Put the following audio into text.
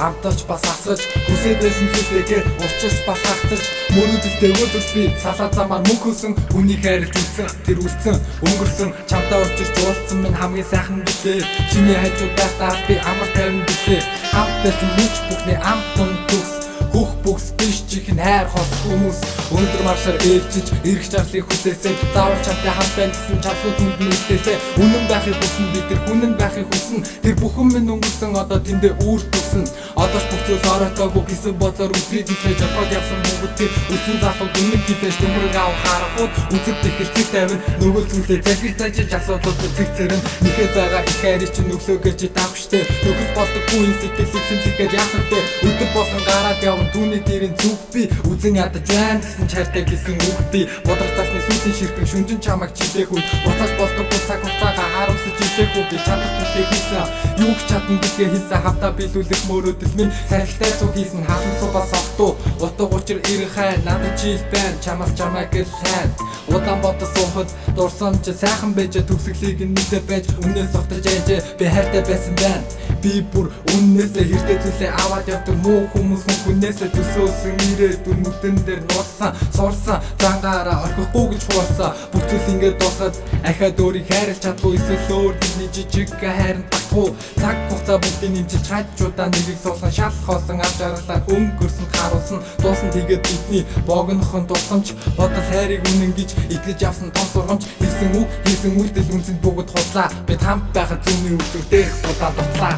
амталж бас асгаж хүсэж байсан зүйлээгээ урчиж бас хагцаж мөрөөдөлтэй өөдрөс би салаа замаар мөнх хөсөн үнийг хайрлж үзсэн тэр үлдсэн өнгөрсөн чамтай урчиж уулзсан минь хамгийн сайхан билээ чиний хажууд байхдаа би амар тайван билээ хамт байсан мөч бүхний амт тун төгс хөх бүкс биш чихэн хайр хос хүмүүс өндөр маршаар ээлжиж эрх чарлыг хүсээсэй заавал чамтай хамт байна гэсэн чалгууд хүнд нэгтээсэй үнэн байхыг хүснэ бид тэр хүнэн байхыг хүснэ тэр бүхэн минь өнгөрсөн одоо тэндээ үүрт төгсөн одоо ч бүх зүйл оройтоогүй гэсэн бодлоор үтрийг хэлж авах явсан бүгд тэр үлсэн залууд үнэн хэлж төмөрөг авах харахууд үзэг тэхэлцэг тавин нөгөө зүйлээ залхилж асуудлууд цэгцэрэн нэхэд байгаа их хайрыг чинь өглөөгөө чи давх штэ нөхөд болдоггүй энэ сэтгэлийг сэмсэхэд яах вэ өдөр болгон гараад явна түүний дээрийн зүг би үзэн ядаж байна гэсэн чартай гэсэн үг би бодрох цасны сүүлийн ширхэг шүнжин чамайг чилээх үед буцаж болдоггүй цаг хугацаагаа харамсаж илээх үү би чадах бүтээх хийсэн юу ч чадна гэдгээ хийсэн хавтаа биелүүлэх мөрөөдөл минь сахилтай цуг хийсэн хаалт цугаас огтуу утга учир ирэх хай надад чил байна чамаас чамайг гэл сайн удаан бодож суухад дурсан ч сайхан байж төгсгөлийг нийлээ байж үнээс зогтож ээжээ би хайртай байсан байна би бүр үннээсээ хэрдээ зүйлээ аваад явдаг муу хүмүүс хүнээсээ төсөөсөн ирээдүйн нүдэн дээр нуурсан сурсан зангаараа орхихгүй гэж хуурсан бүх зүйл ингээд дуусаад ахаад өөрийг хайрлах чадгүй эсвэл өөр бидний жижиг хайранд багтгүй цаг хугацаа бүгдийг нэмжиж хажуудаа нэрийг суулган шал хоосон авч аргалаар өнгөрсөн харуулсан дуусна тэгээд бидний богинохон тусламж бодол хайрыг үнэн гэж итгэж явсан том сургамж хийсэн үг хийсэн үйлдэл үнцэнд бүгд худлаа бид хамт байхад зүүнний өдрөг дээрх будаа дутлаа